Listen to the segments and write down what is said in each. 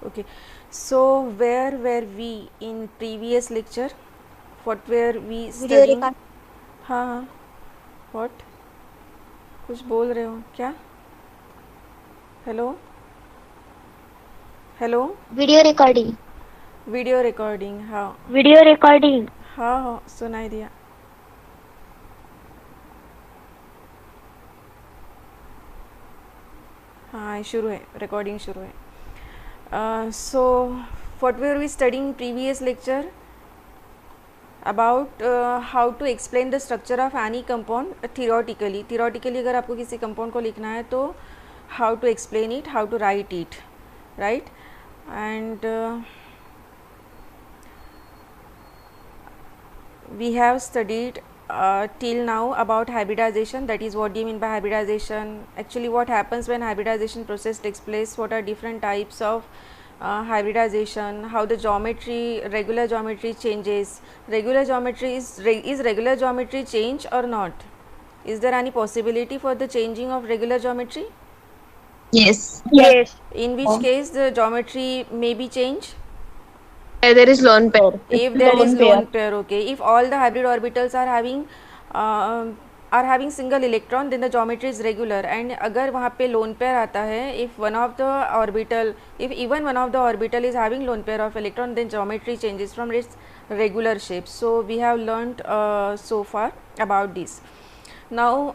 Okay, so where were we in previous lecture? What were we video studying? Record हाँ हाँ, what? कुछ बोल रहे हो क्या? Hello hello, video recording video recording, हाँ वीडियो रिकॉर्डिंग हाँ हाँ, सुनाई दिया। हाँ शुरू है, रिकॉर्डिंग शुरू है। So what were we studying previous lecture about how to explain the structure of any compound theoretically अगर आपको किसी कंपाउंड को लिखना है तो how to explain it, how to write it, right? And we have studied till now about hybridization. That is, what do you mean by hybridization? Actually, what happens when hybridization process takes place? What are different types of hybridization? How the geometry, regular geometry changes? Regular geometry is regular geometry change or not? Is there any possibility for the changing of regular geometry? Yes. Yes In which case the geometry may be changed? There is lone pair. If there is lone pair, okay. If all the hybrid orbitals uh, are having single electron, then the geometry is regular. And अगर वहाँ पे lone pair आता है, if one of the orbital, if even one of the orbital is having lone pair of electron, then geometry changes from its regular shape. So we have learnt so far about this. Now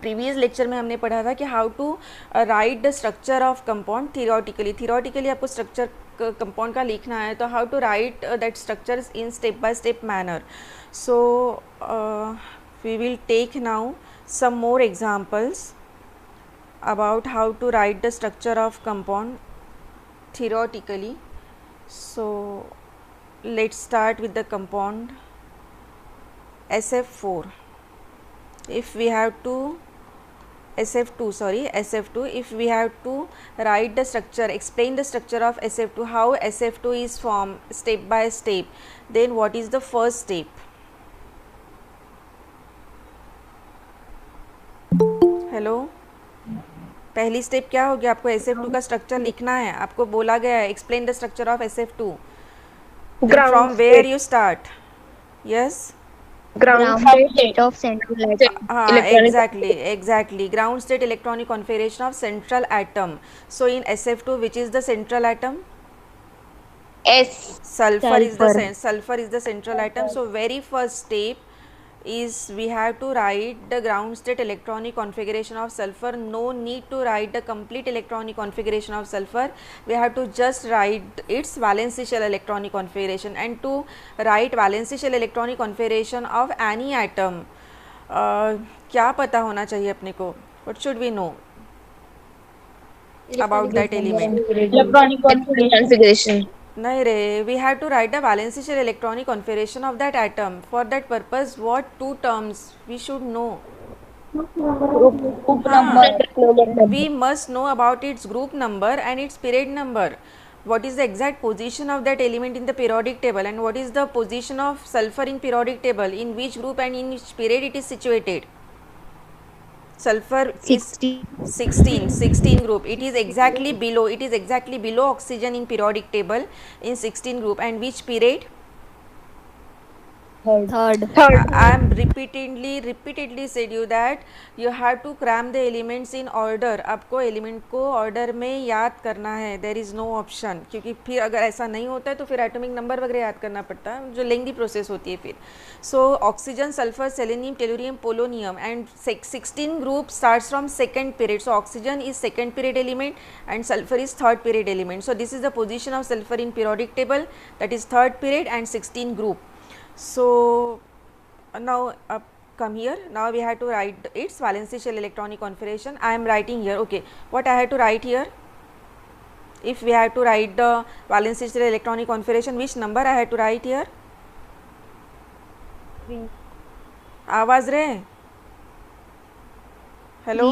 previous lecture में हमने पढ़ा था कि how to write the structure of compound theoretically आपको structure compound का लिखना है तो how to write that structure in step by step manner. So we will take now some more examples about how to write the structure of compound theoretically. So let's start with the compound SF4. If we have to SF2, if we have to write the structure, explain the structure of SF2, how SF2 is formed step by step, then what is the first step? Hello, पहली step क्या होगी? आपको SF2 का structure लिखना है, आपको बोला गया है explain the structure of SF2. From where you start? Yes, ground state of central atom हाँ exactly ground state electronic configuration of central atom. So in SF2, which is the central atom? S. Sulfur is the central atom. So very first step is we have to write the ground state electronic configuration of sulfur. No need to write the complete electronic configuration of sulfur. We have to just write its valency shell electronic configuration. And to write valency shell electronic configuration of any atom, क्या पता होना चाहिए अपने को? What should we know about that element? Electronic configuration. नहीं रे, we have to write the valency shell electronic configuration of that atom. For that purpose, what two terms we should know? We must know about its group number and its period number. What is the exact position of that element in the periodic table, and what is the position of sulfur in periodic table, in which group and in which period it is situated? Sulfur is 16 group. It is exactly below oxygen in periodic table in 16 group. And which period? Third I am repeatedly said you that you have to cram the elements in order. आपको element को order में याद करना है, देर is no option, क्योंकि फिर अगर ऐसा नहीं होता है तो फिर एटॉमिक नंबर वगैरह याद करना पड़ता है, जो लेंदी प्रोसेस होती है फिर. So oxygen, sulphur, selenium, tellurium, polonium and 16 group starts from second period. So oxygen is second period element and sulphur is third period element. So this is the position of sulphur in periodic table, that is third period and 16 group. So now come here. Now we have to write its valency shell electronic configuration. I am writing here. Okay, what I have to write here? If we have to write the valency shell electronic configuration, which number I have to write here? आवाज रे, hello,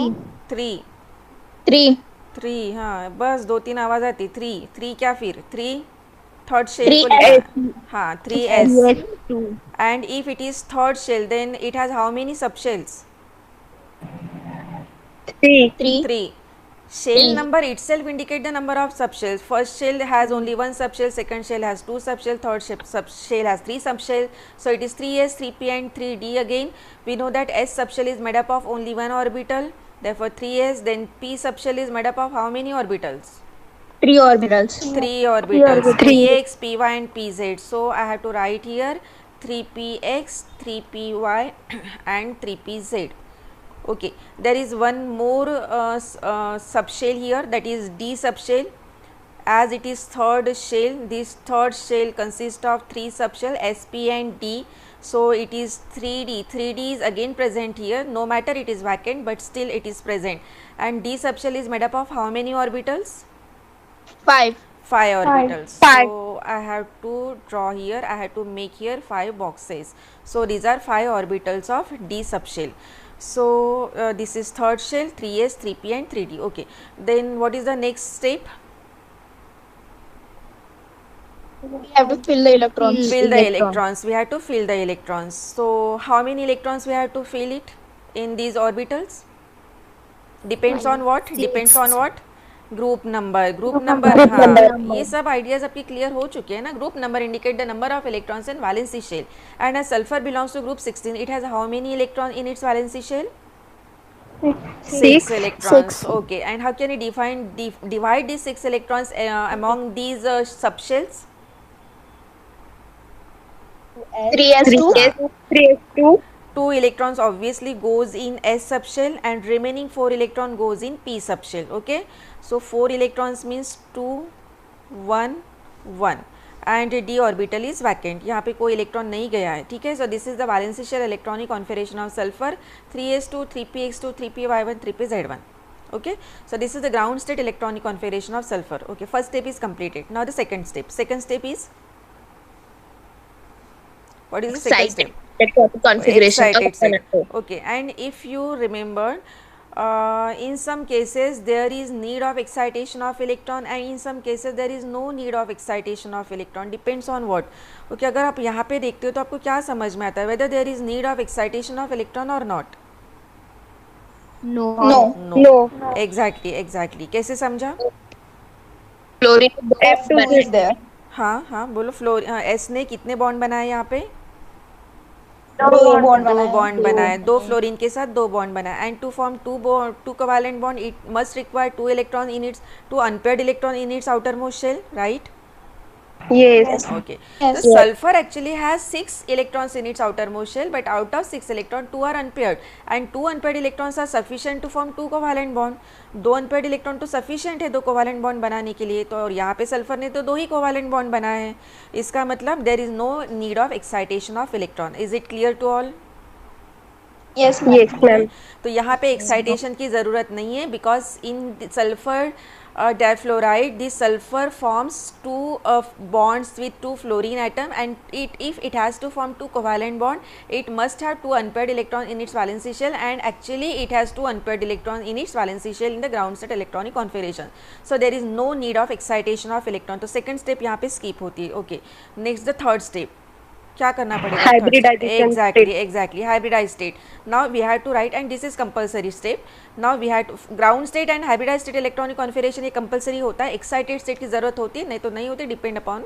3. हाँ बस 2-3 आवाज आती. 3 क्या फिर 3 third shell को लिखा. हाँ 3s. And if it is third shell, then it has how many subshells? 3 3. Shell number itself indicate the number of subshells. First shell has only one subshell, second shell has two subshell, third subshell has three subshell. So it is 3s, 3p and 3d again. We know that s subshell is made up of only one orbital, therefore 3s. Then p subshell is made up of how many orbitals? 3 orbitals. 3 orbitals, 3x, py and pz. So I have to write here 3px, 3py and 3pz. Okay, there is one more subshell here, that is d subshell. As it is third shell, this third shell consists of 3 subshell sp and d. So it is 3d. 3d is again present here, no matter it is vacant, but still it is present. And d subshell is made up of how many orbitals? 5. 5 orbitals. Five. So I have to draw here, I have to make here 5 boxes. So these are 5 orbitals of d subshell. So this is third shell, 3s, 3p and 3d. Okay, then what is the next step? We have to fill the electrons. Fill the electrons. We have to fill the electrons. So how many electrons we have to fill it in these orbitals? Depends on what? Depends on what? Group number हाँ, ये सब ideas आपके clear हो चुके हैं ना. Group number indicate the number of electrons in valency shell and as sulphur belongs to group 16, it has how many electron in its valency shell? 6 electrons. Okay, and how can you divide these 6 electrons among these subshells? 3s2. 3s2. 2 electrons obviously goes in S subshell and remaining 4 electron goes in P subshell. Okay, so 4 electrons means 2 1 1 and d orbital is vacant. यहाँ पे कोई electron नहीं गया है. ठीक है, so this is the valence shell electronic configuration of sulfur. 3s2, 3px2, 3py1, 3pz1. Okay, so this is the ground state electronic configuration of sulfur. Okay, first step is completed. Now the second step. Second step is, what is the second step? Configuration of Excited state. Okay, and if you remember, in some cases there is need of excitation of electron and in some cases there is no need of excitation of electron, depends on what. Okay, अगर आप यहाँ पे देखते हो तो आपको क्या समझ में आता है, whether there is need of excitation of electron or not? No. Exactly. कैसे समझा? Fluorine F2 is there. हाँ बोलो. S ने कितने बॉन्ड बनाए यहाँ पे? दो बॉन्ड बनाए. 2 फ्लोरीन के साथ 2 बॉन्ड बनाए. And to form 2 covalent bond it must require 2 electron in its 2 unpaired electron in its outermost shell, right? Yes. Okay, so sulfur actually has 6 electrons in its outermost shell, but out of 6 electrons 2 are unpaired and 2 unpaired electrons are sufficient to form 2 covalent bond. 2 unpaired electron तो sufficient है 2 covalent bond बनाने के लिए. तो और यहाँ पे sulphur ने तो 2 ही covalent bond बनाए हैं. इसका मतलब there is no need of excitation of electron. Is it clear to all? Yes, ma'am. तो यहाँ पे एक्साइटेशन की ज़रूरत नहीं है, because in sulphur difluoride this sulphur forms 2 bonds with 2 fluorine atom and if it has to form 2 covalent bond it must have 2 unpaired electron in its valency shell and actually it has 2 unpaired electron in its valency shell in the ground state electronic configuration. So there is no need of excitation of electron. तो second step यहाँ पे skip होती है. Okay, next the third step. क्या करना पड़ेगा? Hybridization. Exactly, hybridized state. Now we have to write, and this is compulsory step. Now we have to ground state and hybridized state electronic configuration ये compulsory होता है. Excited state की ज़रूरत होती है, नहीं तो नहीं होती, depend upon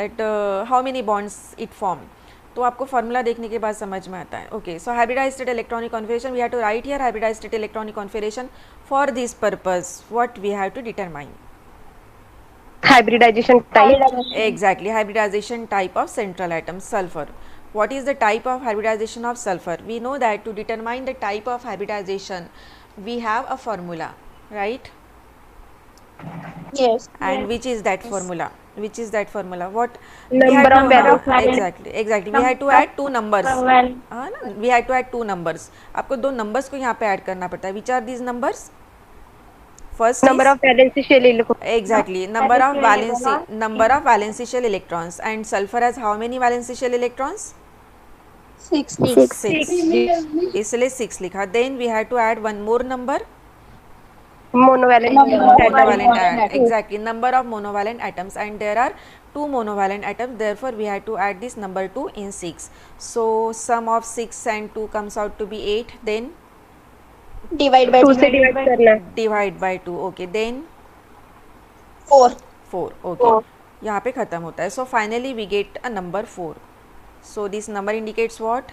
that how many bonds it form. तो आपको फॉर्मूला देखने के बाद समझ में आता है. Okay, so hybridized state electronic configuration we have to write here hybridized state electronic configuration. For this purpose what we have to determine? Hybridization type. Exactly, hybridization type of central atom sulfur. What is the type of hybridization of sulfur? We know that to determine the type of hybridization we have a formula, right? Yes. And which is that formula? What? Number of valence. Exactly. We had to add 2 numbers. We had to add 2 numbers. आपको 2 numbers को यहाँ पे add करना पड़ता है. Which are these numbers? First Number of valency shell electrons. Exactly, number of valency shell electrons. And sulfur has how many valency shell electrons? 6. इसलिए 6 लिखा. Then we had to add one more number. Monovalent. Exactly, number of monovalent atoms, and there are 2 monovalent atoms, therefore we had to add this number 2 in 6. So sum of 6 and 2 comes out to be 8. Then Divide by 2 से divide करना है। Divide by 2, okay, then 4. 4, okay, यहाँ पे ख़त्म होता है. So finally we get a number 4. So this number indicates what?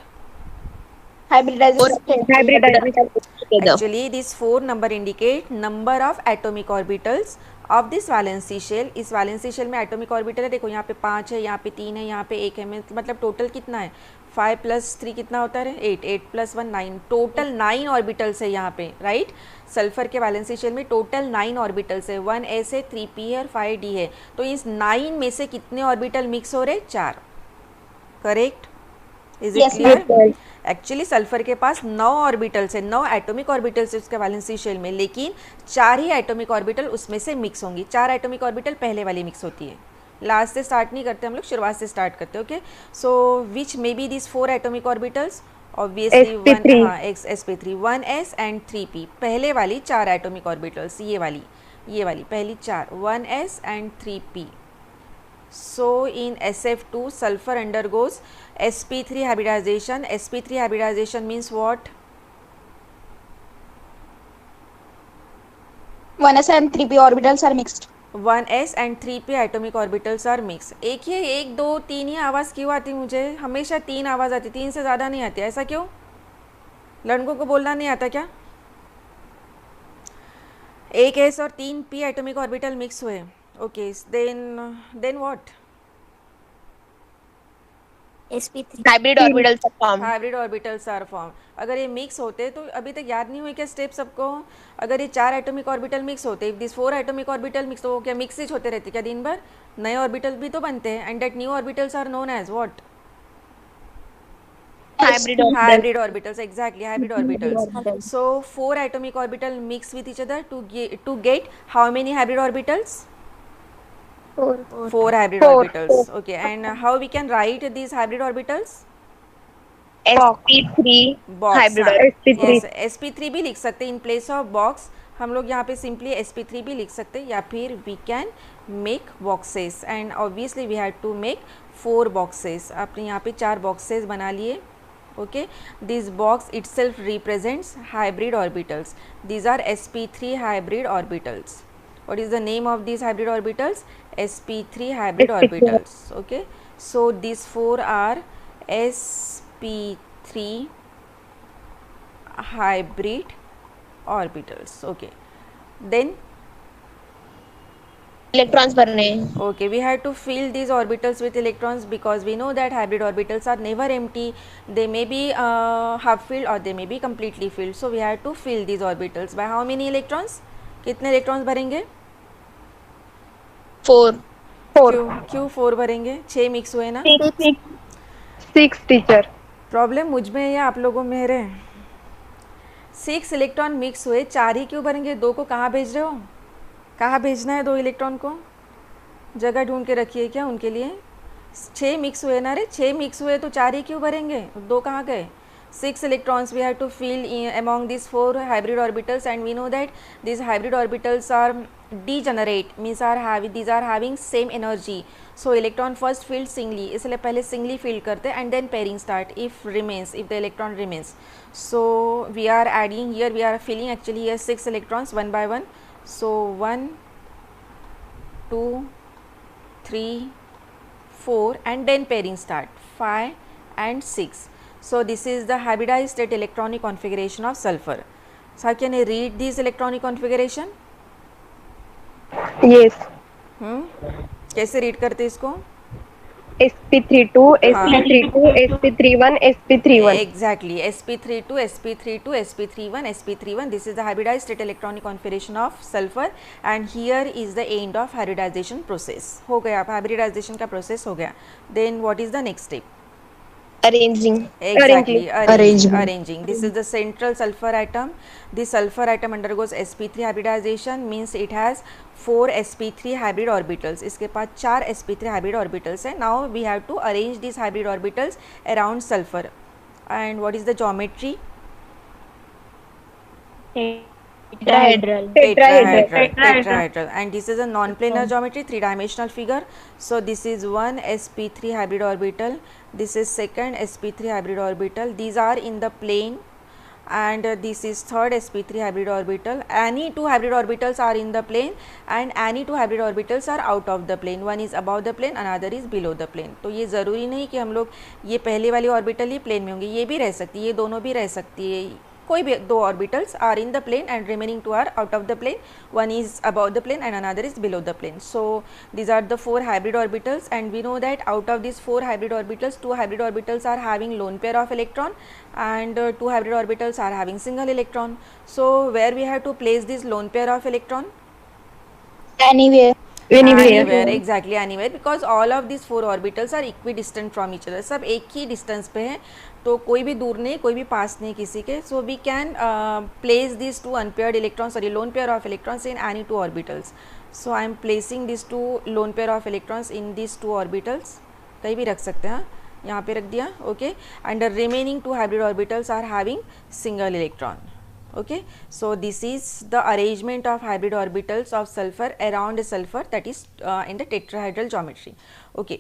Hybridization. Hybridization Together. Actually, this 4 number indicate number of atomic orbitals of this valency shell. इस valency shell में atomic orbital है, देखो यहाँ पे 5 है, यहाँ पे 3 है, यहाँ पे 1 है, मतलब टोटल कितना है? 5 + 3 कितना होता है? 8, 8 + 1 9, टोटल 9 ऑर्बिटल्स है यहाँ पे, राइट? सल्फर के वैलेंसी शेल में टोटल 9 ऑर्बिटल्स है, 1s है, 3p है और 5d है. तो इस 9 में से कितने ऑर्बिटल मिक्स हो रहे? 4. Correct? Is it Yes, clear? Actually sulphur के पास 9 ऑर्बिटल्स है, 9 एटॉमिक ऑर्बिटल्स है उसके वैलेंसी शेल में, लेकिन 4 ही एटॉमिक ऑर्बिटल उसमें से मिक्स होंगी. 4 एटॉमिक ऑर्बिटल पहले वाली मिक्स होती है, लास्ट से स्टार्ट नहीं करते हम लोग, शुरुआत से स्टार्ट करते हैं. Okay, so which may be this 4 atomic orbitals? Obviously sp3. हाँ, sp3, 1s एंड 3p, पहले वाली 4 एटॉमिक ऑर्बिटल्स, ये वाली पहली 4, 1s and 3p. So in SF2 sulfur undergoes sp3 hybridization. sp3 hybridization means what? 1s and 3p orbitals are mixed. 1s and 3p atomic orbitals are mixed. एक ही 1 2 3 ही आवाज़ क्यों आती मुझे? हमेशा 3 आवाज़ आती, 3 से ज़्यादा नहीं आती, ऐसा क्यों? लड़कों को बोलना नहीं आता क्या? 1 s और 3 p एटॉमिक ऑर्बिटल मिक्स हुए. Okay, then what? sp3 hybrid orbitals are formed. Hybrid orbitals are form. अगर ये मिक्स होते तो अभी तक याद नहीं हुए क्या स्टेप सबको? अगर ये 4 एटॉमिक ऑर्बिटल मिक्स होते, if this 4 atomic orbital mix, तो वो क्या मिक्स ही होते रहते क्या दिन भर? नए ऑर्बिटल भी तो बनते हैं, and that new orbitals are known as what? Hybrid orbitals. Hybrid orbitals, exactly, hybrid orbitals. So 4 atomic orbital mix with each other to get how many hybrid orbitals? 4 hybrid orbitals. Okay, and how we can write these hybrid orbitals? sp3 Box, hybrid हाँ, sp3. yes, sp3 भी लिख सकते हैं in place of box. हम लोग यहाँ पे simply sp3 भी लिख सकते हैं, या फिर we can make boxes, and obviously we have to make 4 boxes. आपने यहाँ पे 4 बॉक्सेस बना लिए. Okay, this box itself represents hybrid orbitals. These are sp3 hybrid orbitals. What is the name of these hybrid orbitals? sp3 hybrid sp3. orbitals. Okay, so these 4 are sp3 hybrid orbitals. Okay, then electrons भरने. okay, we have to fill these orbitals with electrons, because we know that hybrid orbitals are never empty. They may be half filled or they may be completely filled. So we have to fill these orbitals by how many electrons? कितने electrons भरेंगे? 4. क्यों 4 भरेंगे? 6 mix हुए ना. 6 teacher. Problem मुझ में है या आप लोगों में है? 6 इलेक्ट्रॉन मिक्स हुए, 4 ही क्यों भरेंगे? 2 को कहाँ भेज रहे हो? कहाँ भेजना है 2 इलेक्ट्रॉन को? जगह ढूंढ के रखिए क्या उनके लिए? 6 मिक्स हुए ना रे, 6 मिक्स हुए तो 4 ही क्यों भरेंगे? 2 कहाँ गए? 6 electrons we have to fill among these 4 hybrid orbitals, and we know that these hybrid orbitals are degenerate, means these are having same energy. So electron first filled singly, इसलिए पहले singly fill करते and then pairing start if the electron remains. So we are adding here, we are filling actually here 6 electrons one by one. So 1 2 3 4 and then pairing start 5 and 6. So this is the hybridized state electronic configuration of sulfur. So how can I read this electronic configuration? Yes. कैसे read करते इसको? sp32 sp32 sp31 sp31. Exactly, sp32 sp32 sp31 sp31. This is the hybridized state electronic configuration of sulfur, and here is the end of hybridization process. हो गया, hybridization का process हो गया. Then what is the next step? Arranging. Exactly, Arranging. arranging. This is the central sulfur atom. This sulfur atom undergoes sp3 hybridization, means it has 4 sp3 hybrid orbitals. इसके पास 4 sp3 hybrid orbitals है. Now we have to arrange these hybrid orbitals around sulfur. And what is the geometry? Tetrahedral. Tetrahedral. And this is a non-planar geometry, 3-dimensional figure. So this is one sp3 hybrid orbital, this is second sp3 hybrid orbital. These are in the plane and this is third sp3 hybrid orbital. Any two hybrid orbitals are in the plane and any two hybrid orbitals are out of the plane. One is above the plane, another is below the plane. तो ये ज़रूरी नहीं कि हम लोग ये पहले वाली ऑर्बिटल ही प्लेन में होंगे, ये भी रह सकती है, ये दोनों भी रह सकती है. कोई भी दो orbitals are in the plane and remaining two are out of the plane. One is about the plane and another is below the plane. So these are the four hybrid orbitals, and we know that out of these four hybrid orbitals, two hybrid orbitals are having lone pair of electron and two hybrid orbitals are having single electron. So where we have to place this lone pair of electron? Anywhere. Anywhere, exactly, anywhere, because all of these four orbitals are equidistant from each other. सब एक ही distance पे हैं, तो कोई भी दूर नहीं, कोई भी पास नहीं किसी के. So we can place these two unpaired electrons, sorry, lone pair of electrons in any two orbitals. So I am placing these two lone pair of electrons in these two orbitals. कहीं भी रख सकते हैं, यहाँ पे रख दिया, okay. And the remaining two hybrid orbitals are having single electron. Okay, so this is the arrangement of hybrid orbitals of sulfur around a sulfur, that is in the tetrahedral geometry. Okay,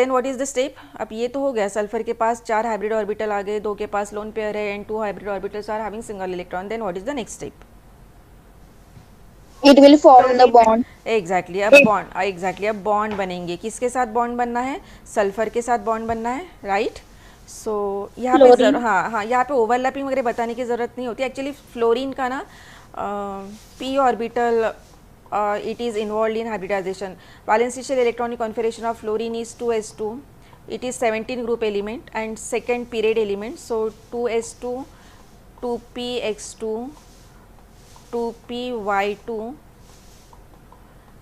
then what is the step? अब ये तो हो गया, sulphur के पास चार hybrid orbital आ गए, दो के पास लोन पेयर है and two hybrid orbitals are having single electron. Then what is the next step? It will form the bond. Exactly, अब बॉन्ड बनेंगे. किसके साथ बॉन्ड बनना है? सल्फर के साथ बॉन्ड बनना है, राइट. सो यहाँ पे हाँ, यहाँ पे ओवरलैपिंग वगैरह बताने की ज़रूरत नहीं होती. एक्चुअली फ्लोरीन का ना p orbital it is involved in hybridization. Valence shell electronic configuration of fluorine is 2s2. It is 17 group element and second period element. So 2s2, 2px2, 2py2.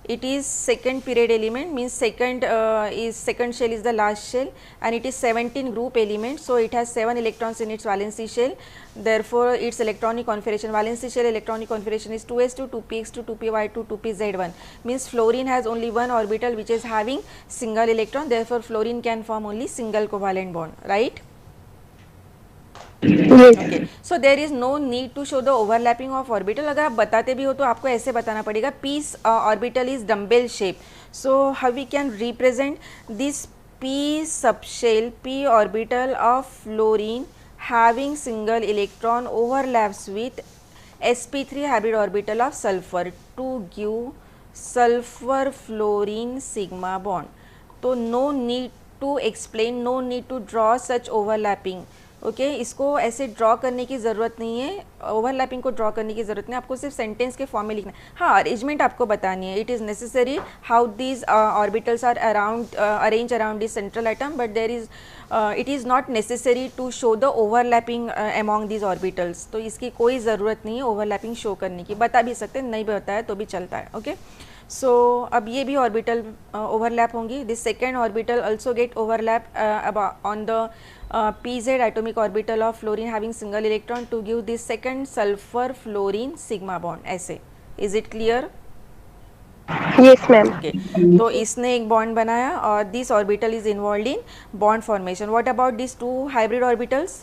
It is second period element, means second shell is the last shell, and it is 17 group element. So it has 7 electrons in its valency shell. Therefore its electronic configuration, valency shell electronic configuration is 2s2, 2px2, 2py2, 2pz1. Means fluorine has only one orbital which is having single electron. Therefore fluorine can form only single covalent bond, right? Okay. So there is no need to show the overlapping of orbital. अगर आप बताते भी हो तो आपको ऐसे बताना पड़ेगा. p orbital is dumbbell shape. So how we can represent this p subshell, p orbital of fluorine having single electron overlaps with sp3 hybrid orbital of sulfur to give sulfur fluorine sigma bond. तो no need to explain, no need to draw such overlapping. Okay इसको ऐसे draw करने की ज़रूरत नहीं है, overlapping को draw करने की ज़रूरत नहीं, आपको सिर्फ सेंटेंस के फॉर्म में लिखना है. हाँ, अरेंजमेंट आपको बतानी है. It is necessary how these orbitals are around arrange around this central atom, but there is it is not necessary to show the overlapping among these orbitals. तो इसकी कोई ज़रूरत नहीं है ओवरलैपिंग शो करने की. बता भी सकते हैं, नहीं बताया तो भी चलता है. ओके सो अब ये भी ऑर्बिटल ओवरलैप होंगी. This second orbital also get overlap on the pz atomic orbital of fluorine having single electron to give this second sulfur fluorine sigma bond. ऐसे is it clear? Yes ma'am. Okay. तो इसने एक bond बनाया और this orbital is involved in bond formation. What about these two hybrid orbitals?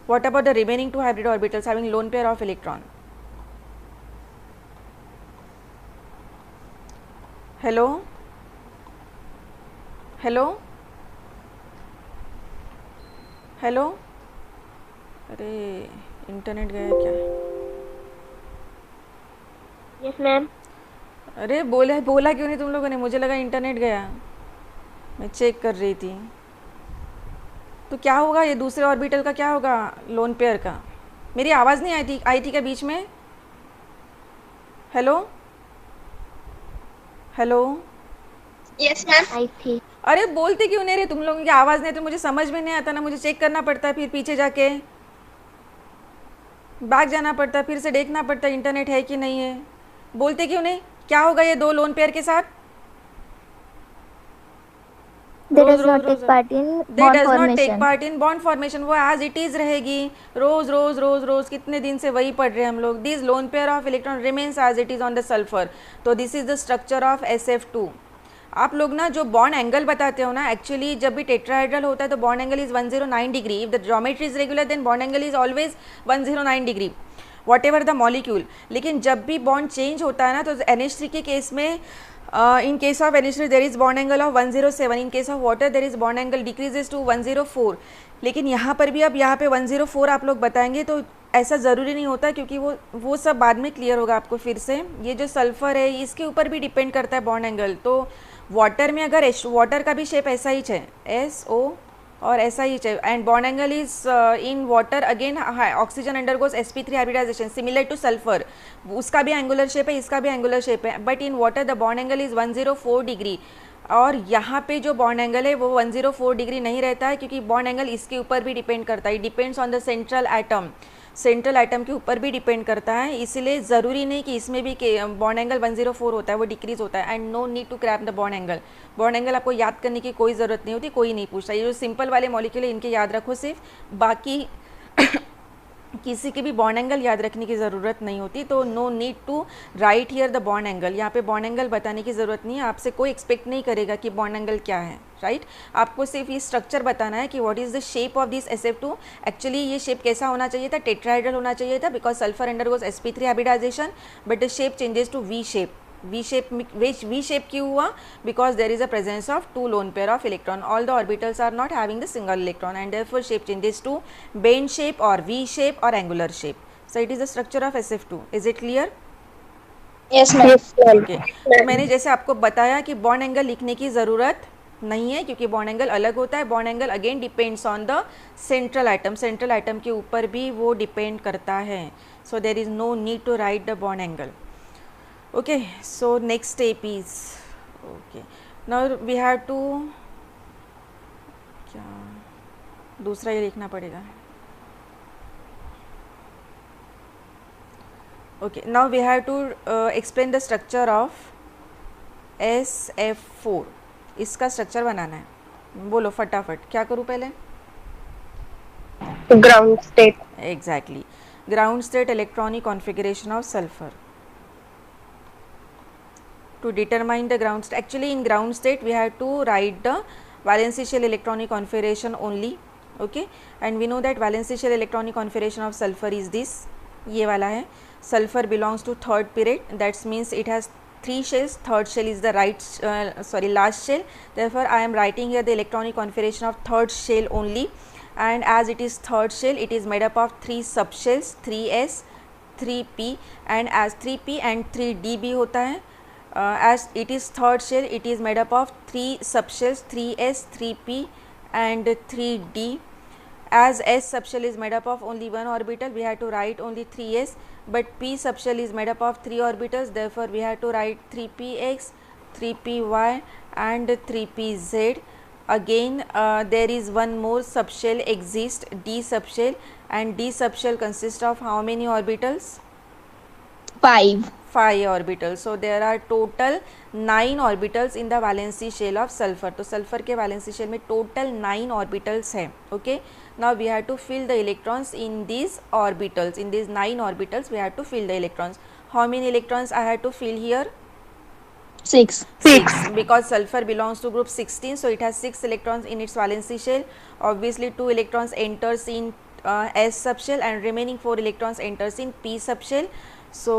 What about the remaining two hybrid orbitals having lone pair of electron? Hello? Hello hello, अरे internet गया क्या? Yes ma'am. अरे बोला क्यों नहीं तुम लोगों ने? मुझे लगा इंटरनेट गया, मैं चेक कर रही थी. तो क्या होगा ये दूसरे ऑर्बिटल का, क्या होगा लोन पेयर का? मेरी आवाज़ नहीं आई थी क्या बीच में? Hello hello. Yes ma'am. आई थी. अरे बोलते क्यों नहीं रहे? तुम लोगों की आवाज़ नहीं तो मुझे समझ में नहीं आता ना, मुझे चेक करना पड़ता है, फिर पीछे जाके बैक जाना पड़ता है, फिर से देखना पड़ता है इंटरनेट है कि नहीं है. बोलते क्यों नहीं? क्या होगा ये दो लोन पेयर के साथ? They does not take part in bond formation. Part in bond formation. वो एज इट इज रहेगी. रोज रोज रोज रोज कितने दिन से वही पढ़ रहे हैं हम लोग. This lone pair of electron remains as it is on the sulphur. तो this is the structure of SF2. आप लोग ना जो बॉन्ड एंगल बताते हो ना, एक्चुअली जब भी टेट्राहेड्रल होता है तो bond angle is 109 degree. If the geometry is regular then bond angle is always 109 degree whatever the molecule. लेकिन जब भी बॉन्ड चेंज होता है ना तो NH3 के केस में In case of NH3 there is bond angle of 107. In case of water there is bond angle decreases to 104. लेकिन यहाँ पर भी अब यहाँ पे 104 आप लोग बताएंगे तो ऐसा ज़रूरी नहीं होता, क्योंकि वो सब बाद में क्लियर होगा आपको फिर से. ये जो सल्फ़र है इसके ऊपर भी डिपेंड करता है बॉन्ड एंगल. तो वाटर में अगर वाटर का भी शेप ऐसा ही है, SO और ऐसा ही है, and bond angle is in water again oxygen undergoes sp3 hybridization similar to sulphur. उसका भी एंगुलर शेप है, इसका भी एंगुलर शेप है, but in water the bond angle is 104 degree. और यहाँ पे जो बॉन्ड एंगल है वो 104 डिग्री नहीं रहता है, क्योंकि बॉन्ड एंगल इसके ऊपर भी डिपेंड करता है. Depends on the central atom. Central atom के ऊपर भी डिपेंड करता है, इसलिए ज़रूरी नहीं कि इसमें भी बॉन्ड एंगल 104 होता है, वो डिक्रीज होता है. And no need to cram the bond angle. Bond angle आपको याद करने की कोई ज़रूरत नहीं होती, कोई नहीं पूछता. ये जो सिंपल वाले मॉलिक्यूल है इनके याद रखो सिर्फ, बाकी किसी के भी बॉन्ड एंगल याद रखने की ज़रूरत नहीं होती. तो no need to write here the bond angle. यहाँ पे बॉन्ड एंगल बताने की ज़रूरत नहीं है, आपसे कोई एक्सपेक्ट नहीं करेगा कि बॉन्ड एंगल क्या है, राइट. आपको सिर्फ ये स्ट्रक्चर बताना है कि what is the shape of this SF2. Actually ये शेप कैसा होना चाहिए था, टेट्राहेड्रल होना चाहिए था, because sulphur undergoes sp3 hybridization, but the shape changes to V shape. V shape क्यों हुआ, because there is a presence of 2 lone pair of electron. All the orbitals are not having the single electron, and therefore shape changes to bend shape or V shape or angular shape. So it is the structure of SF2. Is it clear? Yes ma'am. Okay. तो मैंने जैसे आपको बताया कि bond angle लिखने की ज़रूरत नहीं है, क्योंकि बॉन्ड एंगल अलग होता है. Bond angle again depends on the central atom. Central atom के ऊपर भी वो डिपेंड करता है. So there is no need to write the bond angle. Okay, so next step is, okay, now we have to, क्या दूसरा ये लिखना पड़ेगा. Okay, now we have to explain the structure of SF4. इसका structure बनाना है. बोलो फटाफट, क्या करूँ पहले. Ground state. Exactly, ground state electronic configuration of sulfur. To determine the ground state, actually in ground state we have to write the valency shell electronic configuration only. Okay, and we know that valency shell electronic configuration of sulfur is this, ये वाला है. Sulfur belongs to third period, that means it has 3 shells. Third shell is the last shell. Therefore I am writing here the electronic configuration of third shell only, and as it is third shell, it is made up of 3 subshells, 3s, 3p, and as 3p and 3d भी होता है. As it is third shell, it is made up of 3 subshells, 3s, 3p and 3d. As s subshell is made up of only 1 orbital, we have to write only 3s, but p subshell is made up of 3 orbitals, therefore we have to write 3px, 3py and 3pz. Again there is one more subshell exists, d subshell, and d subshell consists of how many orbitals? 5 orbitals. So there are total 9 orbitals in the valency shell of sulfur. तो sulfur के valency shell में total 9 orbitals हैं. Okay, now we have to fill the electrons in these orbitals. In these 9 orbitals we have to fill the electrons. How many electrons I have to fill here? 6. Because sulfur belongs to group 16, so it has 6 electrons in its valency shell. Obviously 2 electrons enters in s subshell and remaining 4 electrons enters in p subshell. So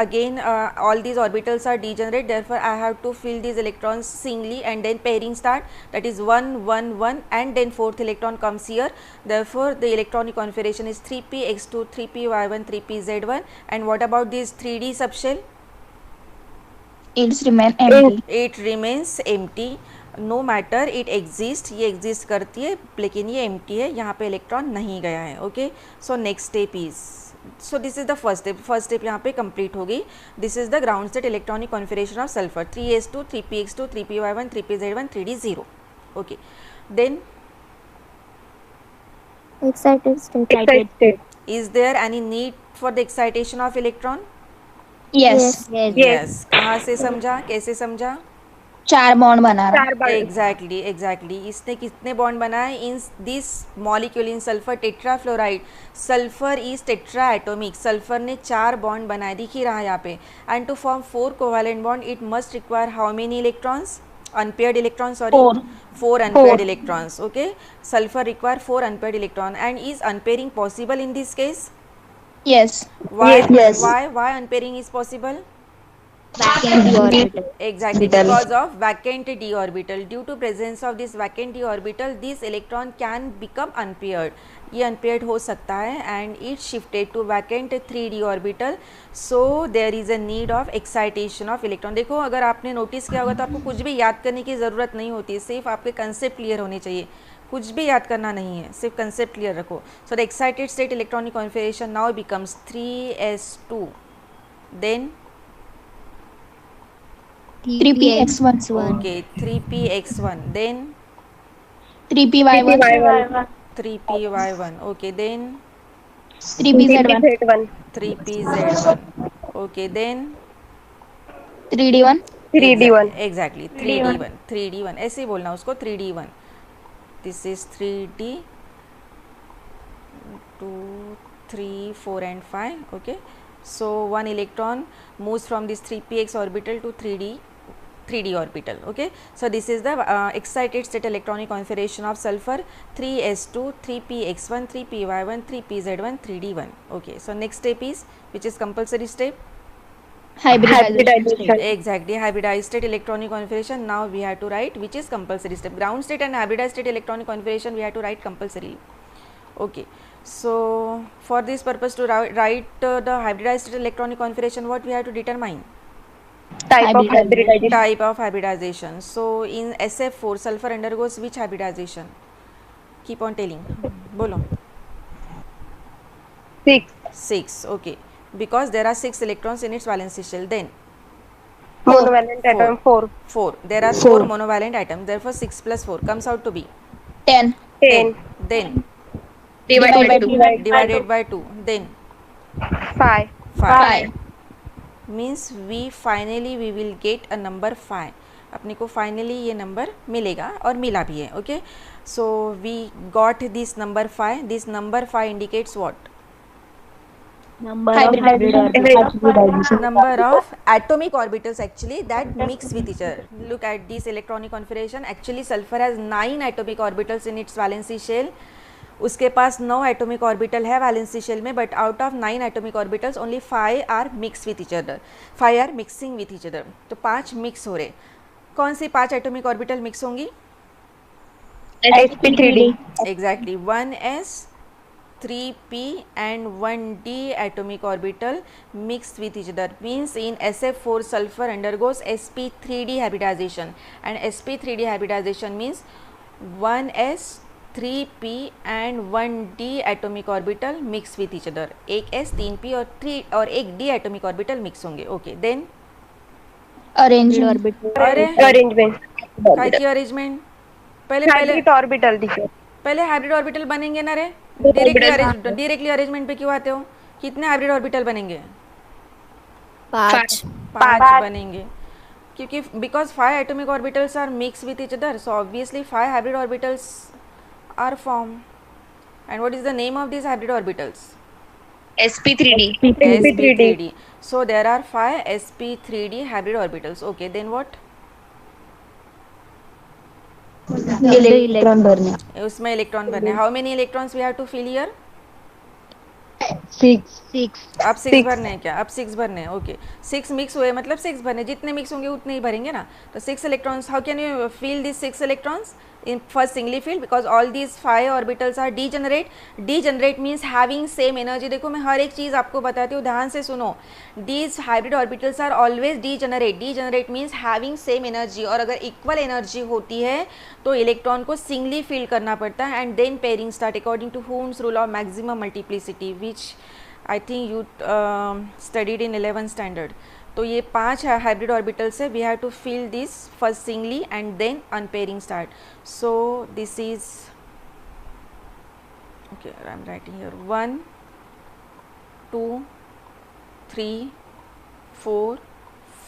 again all these orbitals are degenerate, therefore I have to fill these electrons singly, and then pairing start, that is 1 1 1, and then 4th electron comes here. Therefore the electronic configuration is 3px2, 3py1, 3pz1. And what about this 3d subshell? It remains empty. It remains empty. No matter it exists, ये exist करती है लेकिन ये empty है, यहाँ पे electron नहीं गया है. Okay, so next step is, so this is the first step यहाँ पे complete होगी. This is the ground state electronic configuration of sulfur, 3s2, 3px2, 3py1, 3pz1, 3d0. Okay, then Excited state. is there any need for the excitation of electron? Yes. Yes. कहाँ से समझा, कैसे समझा? 4 bond बना रहा है. Exactly. इसने कितने बॉन्ड बनाए? In this molecule in sulphur tetrafluoride, sulphur is tetra atomic. Sulphur ने 4 बॉन्ड बनाए, दिख ही रहा है यहाँ पे. And to form 4 covalent bond it must require how many electrons? Unpaired electrons, sorry. 4 unpaired electrons. Okay, sulfur require 4 unpaired electron. And is unpairing possible in this case? Yes. Why? Yes. Why unpairing is possible? vacant d orbital. Exactly, because of vacant d orbital. Due to presence of this vacant d orbital, this electron can become unpaired. ये unpaired हो सकता है and it shifted to vacant 3d orbital. So there is a need of excitation of electron. देखो, अगर आपने notice किया होगा तो आपको कुछ भी याद करने की ज़रूरत नहीं होती, सिर्फ आपके कंसेप्ट क्लियर होने चाहिए, कुछ भी याद करना नहीं है, सिर्फ कंसेप्ट क्लियर रखो. So the excited state electronic configuration now becomes 3s2, then 3px1. okay 3px1, then 3py1. 3py1, okay, then 3pz1. 3pz1, okay, then 3d1. exactly 3d1. 3d1 ऐसे ही बोलना उसको, 3d1. this is 3d, 2 3 4 and 5. okay, so one electron moves from this 3px orbital to 3d orbital. okay, so this is the excited state electronic configuration of sulfur: 3s2, 3px1, 3py1, 3pz1, 3d1. okay, so next step is, which is compulsory step? Hybridization. Exactly, hybridized state electronic configuration. Now we have to write which is compulsory step. Ground state and hybridized state electronic configuration we have to write compulsorily. okay, so for this purpose, to write the hybridized state electronic configuration, what we have to determine? Type of hybridization. Type of hybridization. So in SF4 sulfur undergoes which hybridization? Keep on telling. Bolo. 6. okay, because there are 6 electrons in its valency shell. Then monovalent atom 4. There are 4 monovalent atoms, therefore 6 plus 4 comes out to be 10. Then Divided by 2. Then 5. means we will get a number 5. अपने को finally ये number मिलेगा और मिला भी है. Okay, so we got this number 5. This number 5 indicates what? Number of hybridization. Number of atomic orbitals actually that mix with each other. Look at this electronic configuration. Actually sulfur has 9 atomic orbitals in its valency shell. उसके पास 9 atomic orbital है valency shell में, but out of 9 atomic orbitals only 5 are mix with each other. 5 are mixing with each other. तो 5 mix हो रहे. कौन सी 5 atomic orbital mix होंगी? sp3d. Exactly 1s, 3p and 1d atomic orbital mixed with each other. Means in SF4 sulfur undergoes sp3d hybridization, and sp3d hybridization means 1s, 3p and 1d atomic orbital mix with each other. एक s, 3p और एक d atomic orbital mix होंगे. okay, then Arrangement. Arrangement. Arrangement. Hybrid orbital teacher. पहले hybrid orbital बनेंगे ना रे. Directly arrangement पे क्यों आते हो? कितने हाइब्रिड ऑर्बिटल बनेंगे? 5. 5 बनेंगे, क्योंकि because 5 atomic orbitals are mix with each other, so obviously 5 hybrid orbitals are form. And what is the name of this hybrid orbitals? sp3d. sp3d. so there are 5 sp3d hybrid orbitals. okay, then what? Electron भरने. उसमें electron भरने. How many electrons we have to fill here? 6. अब 6 भरने हैं क्या? अब 6 भरने हैं. ओके, 6 मिक्स हुए मतलब 6 भरने. जितने मिक्स होंगे उतने ही भरेंगे ना. तो 6 electrons. How can you fill this 6 electrons in first singly filled? because all these 5 orbitals are degenerate. degenerate means having same energy. देखो मैं हर एक चीज़ आपको बताती हूँ, ध्यान से सुनो. these hybrid orbitals are always degenerate. degenerate means having same energy. और अगर equal energy होती है तो इलेक्ट्रॉन को सिंगली फिल करना पड़ता है. And then pairing start according to Hund's rule of maximum multiplicity, which I think you studied in 11th standard. तो ये 5 हाइब्रिड ऑर्बिटल्स है. We have to fill this first singly and then unpairing start. So this is okay, I am writing here 1 2 3 4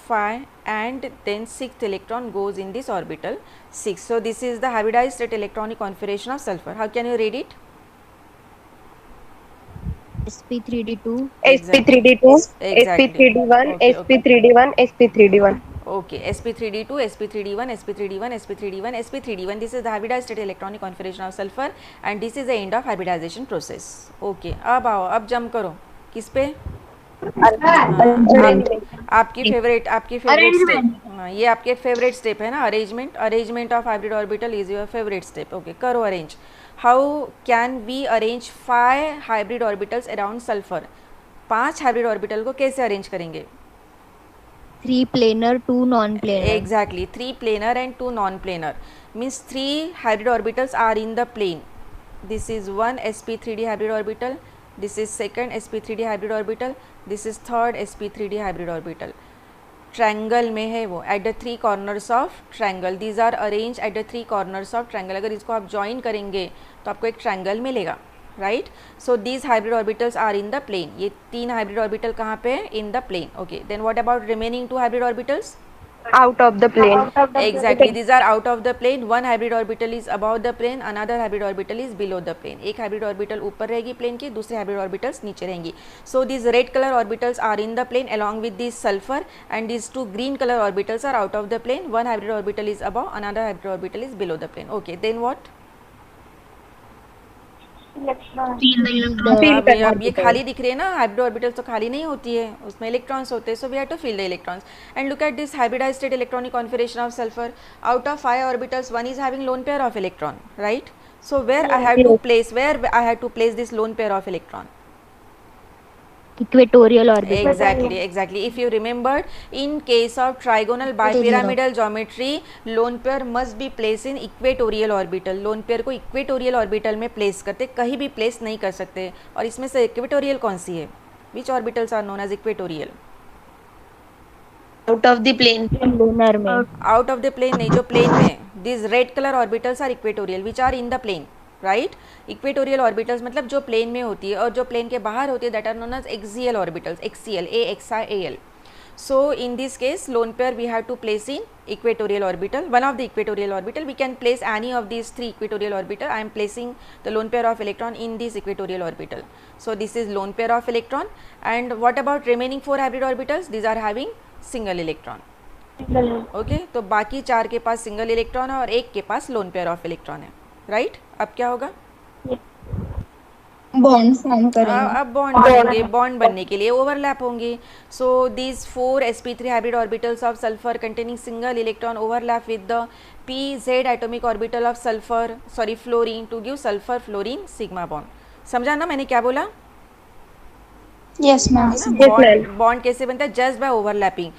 5 and then 6th electron goes in this orbital 6. so this is the hybridized state electronic configuration of sulfur. how can you read it? sp3d2. sp3d2. sp3d1. sp3d1. sp3d1. okay, sp3d2, sp3d1, sp3d1, sp3d1, sp3d1. this is the hybridized state electronic configuration of sulfur and this is the end of hybridization process. okay, अब आओ, अब jump करो. किस पे? आपकी favourite step, हाँ ये आपके फेवरेट स्टेप है ना, arrangement, arrangement of hybrid orbital is your favourite step. Okay, करो arrange. How can we arrange 5 hybrid orbitals around sulphur? 5 hybrid orbital को कैसे अरेंज करेंगे? 3 planar, 2 non-planar. Exactly, 3 planar and 2 non-planar. Means 3 hybrid orbitals are in the plane. This is one sp3d hybrid orbital, this is second sp3d hybrid orbital, this is third sp3d hybrid orbital. Triangle में है वो, at the 3 corners of triangle. These are arrange at the 3 corners of triangle. अगर इसको आप join करेंगे तो आपको एक ट्रायंगल मिलेगा, right. So these hybrid orbitals are in the plane. ये 3 हाइब्रिड ऑर्बिटल कहाँ पे है? In the plane. Okay, then what about remaining 2 hybrid orbitals? Out of the plane. Exactly, these are out of the plane. One hybrid orbital is above the plane, another hybrid orbital is below the plane. एक hybrid orbital ऊपर रहेगी plane की, दूसरे hybrid orbitals नीचे रहेंगी. So these red color orbitals are in the plane along with this sulfur, and these 2 green color orbitals are out of the plane. One hybrid orbital is above, another hybrid orbital is below the plane. Okay, then what? अब ये खाली दिख रही है ना, hybrid orbitals तो खाली नहीं होती है, उसमें इलेक्ट्रॉन्स होते हैं. So we have to fill the electrons. And look at this hybridized state electronic configuration of sulphur. Out of 5 orbitals, one is having lone pair of electron, right? So where I have to place this lone pair of electron? Equatorial orbital. Exactly. If you remembered, in case of trigonal bipyramidal geometry, lone pair must be placed in equatorial orbital. lone pair को equatorial orbital में place करते, कहीं भी place नहीं कर सकते. और इसमें से equatorial कौन सी है? Which orbitals are known as equatorial? Out of the plane. Lunar में. Out of the plane नहीं, जो plane में. These red color orbitals are equatorial, which are in the plane. Right, equatorial orbitals मतलब जो plane में होती है, और जो प्लेन के बाहर होती है that are known as axial orbitals, axial, AXIAL. So in this case lone pair we have to place in equatorial orbital, one of the equatorial orbital. We can place any of these 3 equatorial orbital. I am placing the lone pair of electron in this equatorial orbital. So this is lone pair of electron. And what about remaining 4 hybrid orbitals? These are having single electron. Okay, तो बाकी 4 के पास single electron है और एक के पास lone pair of electron है, right. अब क्या होगा? बॉन्ड फॉर्म करेंगे. अब बॉन्ड बनेंगे, बॉन्ड बनने के लिए ओवरलैप होंगे. So these 4 sp3 hybrid orbitals of sulphur containing single electron overlap with the pz atomic orbital of sulphur, sorry fluorine, to give sulphur fluorine sigma bond. समझा ना मैंने क्या बोला? Yes ma'am. बॉन्ड कैसे बनता है? Just by overlapping.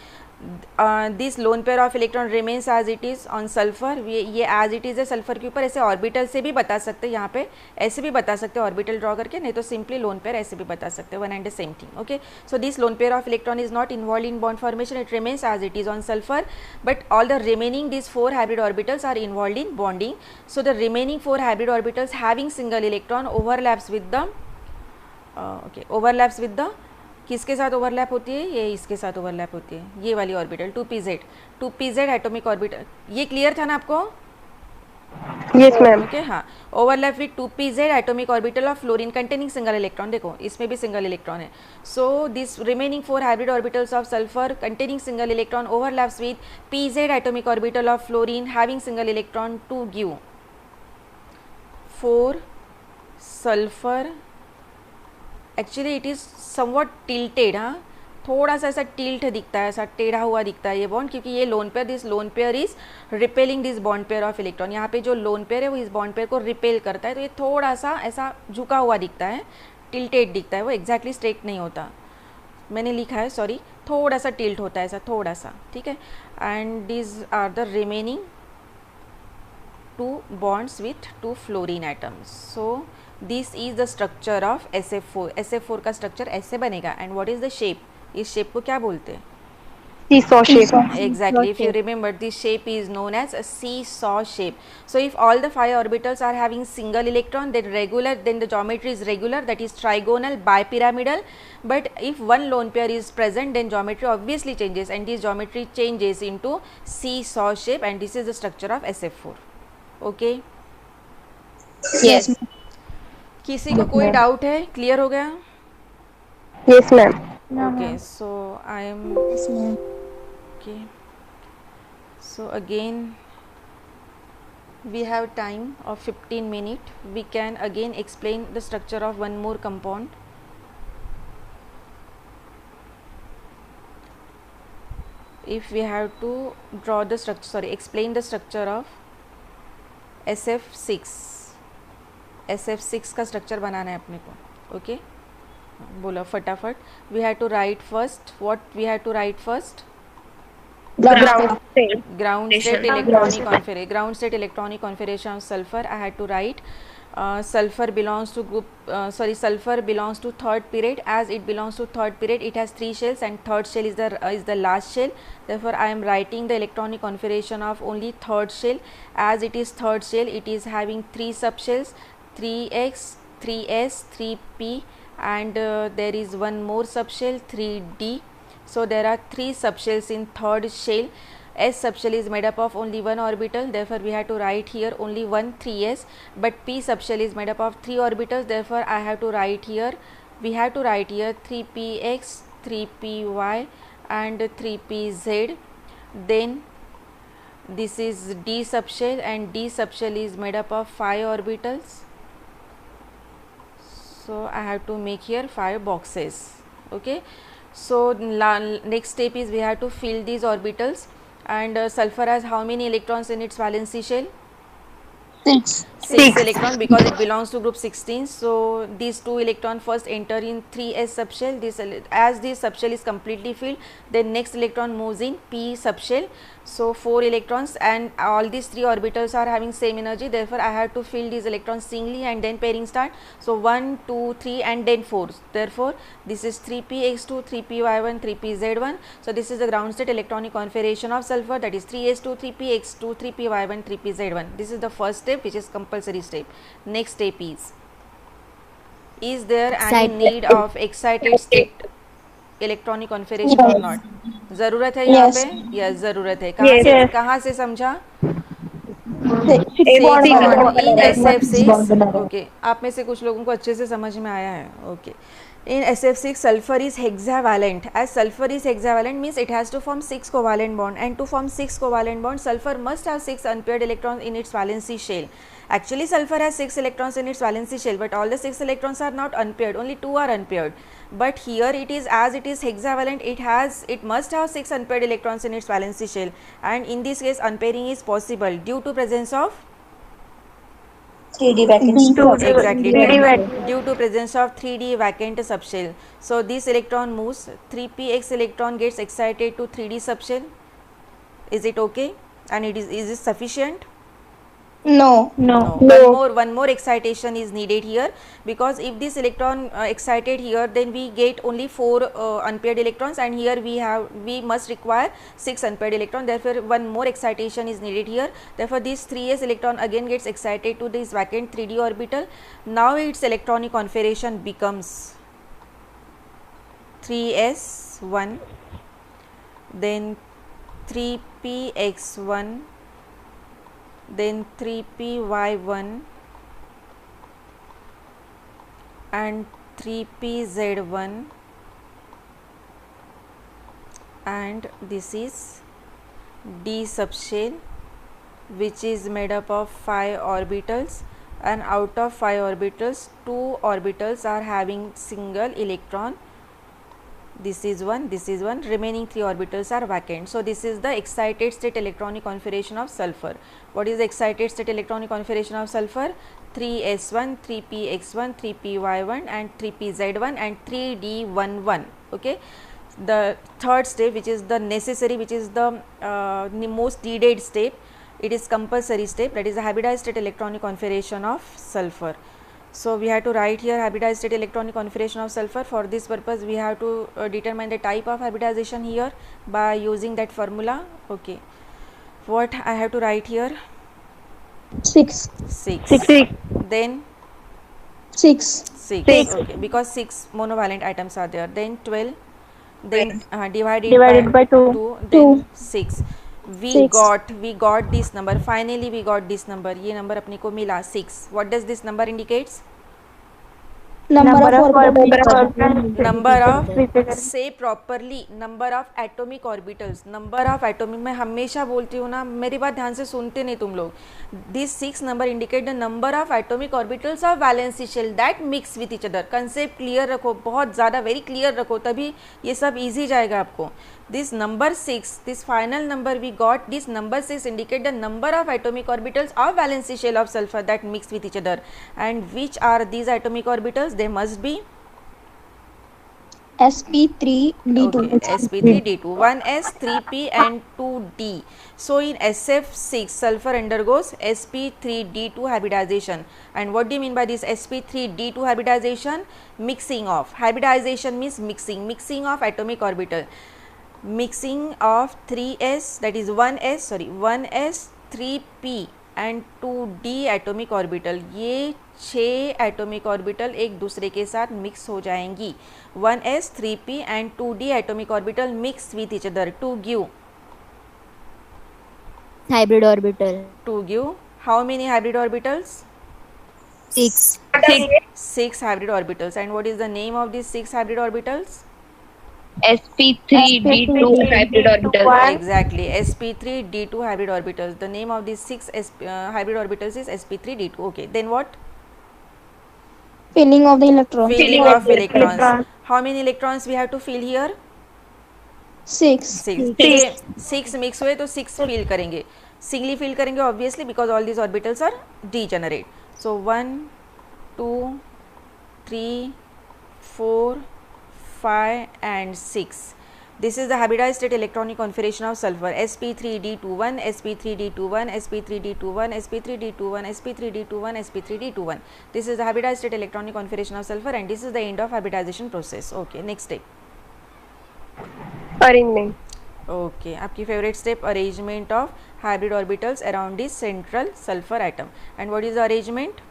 This lone pair of electron remains as it is on sulphur. ये as it is है सल्फर के ऊपर. ऐसे ऑर्बिटल से भी बता सकते हैं, यहाँ पे ऐसे भी बता सकते हैं ऑर्बिटल ड्रॉ करके, नहीं तो सिंपली लोन पेयर ऐसे भी बता सकते हैं, one and the same thing. Okay, so this lone pair of electron is not involve in bond formation, it remains as it is on sulphur, but all the remaining this 4 hybrid orbitals are involve in bonding. So the remaining 4 hybrid orbitals having single electron overlaps with the overlaps with the किसके साथ overlap होती है? ये इसके साथ overlap होती है, ये वाली ऑर्बिटल 2pz एटॉमिक ऑर्बिटल. ये क्लियर था ना आपको? Yes ma'am. ओके, हाँ. Overlap with 2pz atomic orbital of fluorine containing single electron. देखो इसमें भी सिंगल इलेक्ट्रॉन है. So this remaining 4 hybrid orbitals of sulphur containing single electron overlaps with pz atomic orbital of fluorine having single electron to give 4 sulphur. Actually it is somewhat tilted, हाँ, थोड़ा सा ऐसा tilt दिखता है, ऐसा टेढ़ा हुआ दिखता है ये बॉन्ड, क्योंकि ये lone pair, this lone pair is repelling this bond pair of electron. यहाँ पे जो लोन पेयर है वो इस बॉन्ड पेयर को रिपेल करता है, तो ये थोड़ा सा ऐसा झुका हुआ दिखता है, टिल्टेड दिखता है, वो एग्जैक्टली स्ट्रेट नहीं होता. मैंने लिखा है, सॉरी, थोड़ा सा टिल्ट होता है ऐसा, थोड़ा सा, ठीक है. And this are the remaining 2 bonds with 2 fluorine atoms. So this is the structure of SF4. SF4 का structure ऐसे बनेगा. And what is the shape? इस shape को क्या बोलते हैं? Seesaw shape. Exactly. If you remember, this shape is known as a seesaw shape. So if all the 5 orbitals are having single electron, then the geometry is regular, that is trigonal bipyramidal. But if one lone pair is present, then geometry obviously changes, and this geometry changes into seesaw shape, and this is the structure of SF4. Okay, yes. किसी को कोई doubt है? Clear हो गया? Yes ma'am. Okay, so I am okay. So again we have time of 15 minutes. We can again explain the structure of one more compound. if we have to draw the structure, sorry, explain the structure of SF6, SF6 का structure बनाना है अपने को. Okay, बोलो फटाफट. We have to write first, what we have to write first? ground state electronic configuration of sulfur. I had to write sulfur belongs to group sulfur belongs to third period. As it belongs to third period, it has 3 shells and third shell is the last shell. Therefore I am writing the electronic configuration of only third shell. As it is third shell, it is having 3 subshells, 3x, 3s, 3p, and there is one more subshell, 3d. So there are 3 subshells in third shell. S subshell is made up of only one orbital, therefore we have to write here only one 3s, but p subshell is made up of 3 orbitals, therefore I have to write here, we have to write here 3px, 3py and 3pz. Then this is d subshell, and d subshell is made up of 5 orbitals, so I have to make here 5 boxes. Okay, so next step is we have to fill these orbitals. And sulfur has how many electrons in its valency shell? 6. 6 electrons, because it belongs to group 16. So these 2 electrons first enter in 3s subshell. As this subshell is completely filled, then next electron moves in p subshell. So 4 electrons, and all these 3 orbitals are having same energy, therefore I have to fill these electrons singly and then pairing start. So 1, 2, 3 and then 4. Therefore this is 3px2, 3py1, 3pz1. So this is the ground state electronic configuration of sulfur, that is 3s2, 3px2, 3py1, 3pz1. This is the first step, which is compulsory step. Next step is there any need of excited state electronic configuration और not? ज़रूरत है यहाँ पे? Yes, ज़रूरत है. कहाँ से समझा? इन SF6. ओके, आप में से कुछ लोगों को अच्छे से समझ में आया है. Okay, in SF6 sulfur is hexavalent. As sulfur is hexavalent means it has to form 6 covalent bond, and to form 6 covalent bond sulfur must have 6 unpaired electrons in its valency shell. Actually sulfur has 6 electrons in its valency shell, but all the 6 electrons are not unpaired, only 2 are unpaired. But here it is, as it is hexavalent, it must have 6 unpaired electrons in its valency shell, and in this case unpairing is possible due to presence of 3D vacant. Exactly, due to presence of 3D vacant subshell. So this electron moves, 3px electron gets excited to 3D subshell. Is it okay? And is it sufficient? No. One more excitation is needed here, because if this electron excited here, then we get only 4 unpaired electrons, and here we must require 6 unpaired electrons. Therefore one more excitation is needed here. Therefore this 3s electron again gets excited to this vacant 3D orbital. Now its electronic configuration becomes 3s1, then 3px1, then 3py1 and 3pz1, and this is d subshell, which is made up of 5 orbitals, and out of 5 orbitals 2 orbitals are having single electron. This is one, remaining 3 orbitals are vacant. So this is the excited state electronic configuration of sulfur. What is the excited state electronic configuration of sulfur? 3s1, 3px1, 3py1 and 3pz1 and 3d11. Okay, the third step, which is the necessary, which is the most needed step, it is compulsory step, that is the hybridized state electronic configuration of sulfur. So we have to write here hybridized state electronic configuration of sulfur. For this purpose we have to determine the type of hybridization here by using that formula. Okay, what I have to write here? 6. Then 6. Okay, because 6 monovalent atoms are there. Then 12, then divided by 2, then 6. We got this number. Finally we got this number. ये number अपने को मिला 6. What does this number indicates? Number of say properly, number of atomic orbitals. Number of atomic, मैं हमेशा बोलती हूँ ना, मेरी बात ध्यान से सुनते नहीं तुम लोग. This 6 number indicate the number of atomic orbitals of valency shell that mix with each other. Concept clear रखो, बहुत ज़्यादा very clear रखो, तभी ये सब easy जाएगा आपको. This number 6, this final number we got, this number 6 indicate the number of atomic orbitals of valency shell of sulfur that mix with each other. And which are these atomic orbitals? They must be sp3d2. okay, sp3d2, 1s, 3p and 2d. So in SF6 sulfur undergoes sp3d2 hybridization. And what do you mean by this sp3d2 hybridization? Mixing of. Hybridization means mixing of atomic orbital. Mixing of 3s, that is 1s, 3p and 2d atomic orbital, ये 6 atomic orbital एक दूसरे के साथ mix हो जाएंगी. 1s, 3p and 2d atomic orbital mix with each other to give hybrid orbital. to give how many hybrid orbitals? 6. 6 hybrid orbitals. And what is the name of these 6 hybrid orbitals? sp3d2 hybrid orbital. Exactly, sp3d2 hybrid orbitals. The name of these 6 hybrid orbitals is sp3d2. Okay, then what? Filling of the electron. Filling of electrons. How many electrons we have to fill here? 6. 6 mix हुए तो 6 fill करेंगे. Singly fill करेंगे obviously because all these orbitals are degenerate. So 1, 2, 3, 4, 5 and 6. This is the hybridized state electronic configuration of sulfur. sp3d21, sp3d21, sp3d21, sp3d21, sp3d21, sp3d21. This is the hybridized state electronic configuration of sulfur and this is the end of hybridization process. Okay, next step. Arrangement. Okay, आपकी favorite step, arrangement of hybrid orbitals around this central sulfur atom. And what is the arrangement?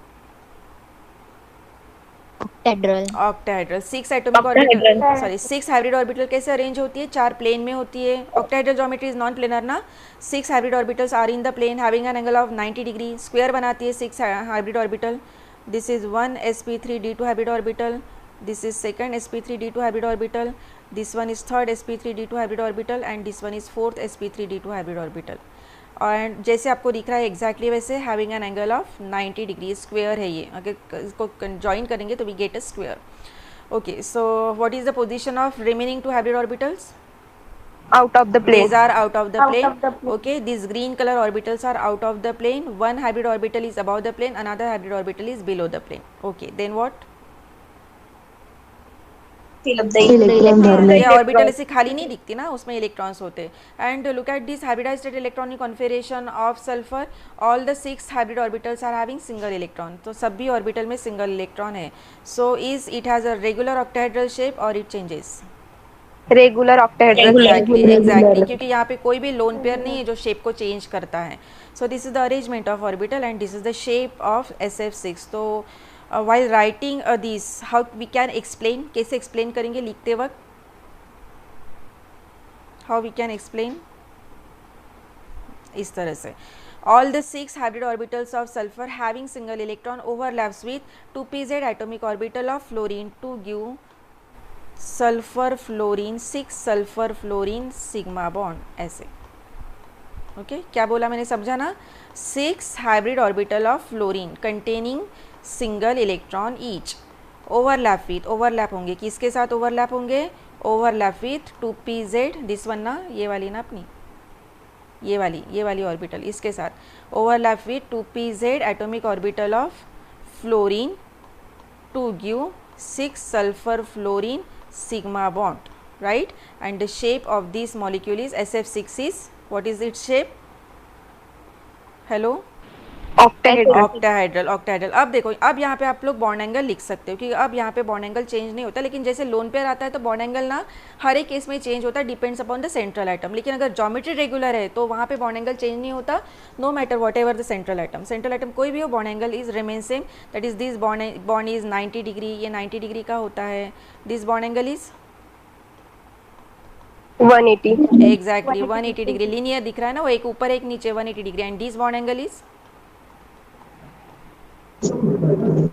Octahedral. Octahedral. 6 atomic orbital, sorry 6 hybrid orbital कैसे arrange होती है? 4 plane में होती है. Octahedral geometry is non planar ना. 6 hybrid orbitals are in the plane having an angle of 90 degree. Square बनाती है 6 hybrid orbital. This is 1 sp3d2 hybrid orbital. This is second sp3d2 hybrid orbital. This one is third sp3d2 hybrid orbital and this one is fourth sp3d2 hybrid orbital. और जैसे आपको दिख रहा है exactly वैसे having an angle of 90 degree. Square है ये. अगर इसको ज्वाइन करेंगे तो we get a square. Okay, so what is the position of remaining 2 hybrid orbitals? Out of the plane. These are out of the plane. Okay, these green color orbitals are out of the plane. One hybrid orbital is above the plane, another hybrid orbital is below the plane. Okay, then what? ये orbital ऐसे खाली नहीं दिखती ना, उसमें electrons होते. And look at this hybridized state electronic configuration of sulphur. All the 6 hybrid orbitals are having single electron. तो सभी ऑर्बिटल में सिंगल इलेक्ट्रॉन है. So is it has a regular octahedral shape और it changes? Regular octahedral. Exactly, क्योंकि यहाँ पे कोई भी लोन पेयर नहीं है जो शेप को चेंज करता है. So this is the arrangement of orbital and this is the shape of SF6. तो while writing this, how we can explain, कैसे explain करेंगे लिखते वक्त? How we can explain? इस तरह से. All the 6 hybrid orbitals of sulfur having single electron overlaps with 2pz atomic orbital of fluorine to give sulfur fluorine 6 sulfur fluorine sigma bond. ऐसे. Okay, क्या बोला मैंने, समझा ना? 6 hybrid orbital of fluorine containing single electron each. Overlap with, overlap होंगे किसके साथ? Overlap होंगे overlap with 2pz. This one ना, ये वाली ना अपनी, ये वाली ऑर्बिटल इसके साथ overlap with 2pz atomic orbital of fluorine to give 6 sulphur fluorine sigma bond, right? And the shape of this molecule is SF6 is, what is its shape? Hello, octahedral. अब देखो, अब यहाँ पे आप लोग बॉन्ड एंगल लिख सकते हो क्योंकि अब यहाँ पे बॉन्ड एंगल चेंज नहीं होता. लेकिन जैसे लोन पेयर आता है तो बॉन्ड एंगल ना हर एक केस में चेंज होता है, depends upon the central atom. लेकिन अगर ज्योमेट्री रेगुलर है तो वहाँ पे बॉन्ड एंगल चेंज नहीं होता, no matter whatever the central atom. Central atom कोई भी हो, bond angle is remain same. That is this bond is 90 degree, ये 90 डिग्री का होता है. This bond angle is 180. Exactly 180 degree. Linear दिख रहा है ना, वो एक ऊपर एक नीचे 180 degree. And this bond angle is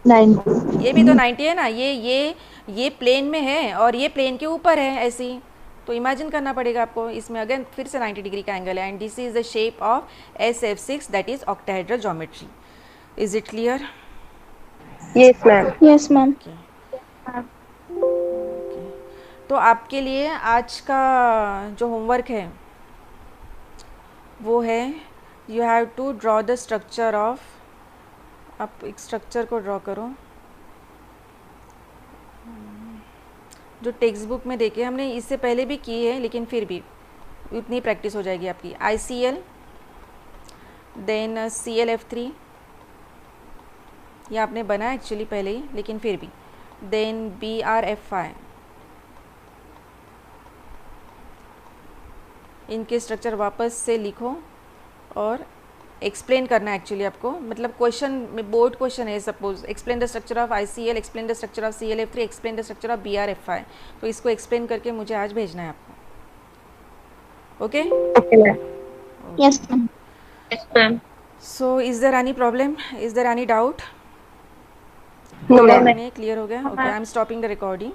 90. ये भी तो 90 है ना. ये प्लेन में है और ये प्लेन के ऊपर है ऐसी. तो इमेजिन करना पड़ेगा आपको. इसमें अगेन फिर से 90 डिग्री का एंगल है. And this is the shape of SF6 that is octahedral geometry. Is it clear? Yes, ma'am. Yes, ma'am. तो आपके लिए आज का जो होमवर्क है वो है, you have to draw the structure of, आप एक स्ट्रक्चर को ड्रॉ करो जो टेक्स्ट बुक में देखे, हमने इससे पहले भी की है लेकिन फिर भी उतनी प्रैक्टिस हो जाएगी आपकी। ICL, देन ClF3, ये आपने बनाया एक्चुअली पहले ही लेकिन फिर भी, देन BrF5, इनके स्ट्रक्चर वापस से लिखो और एक्सप्लेन करना है एक्चुअली आपको, मतलब क्वेश्चन में बोर्ड क्वेश्चन है suppose, explain the structure of ICL, explain the structure of ClF3, explain the structure of BrF5, तो इसको एक्सप्लेन करके मुझे आज भेजना है आपको। Okay? Yes, ma'am. Yes, ma'am. So is there any problem, is there any doubt? No, ma'am. Clear हो गया? Okay, I am stopping the recording.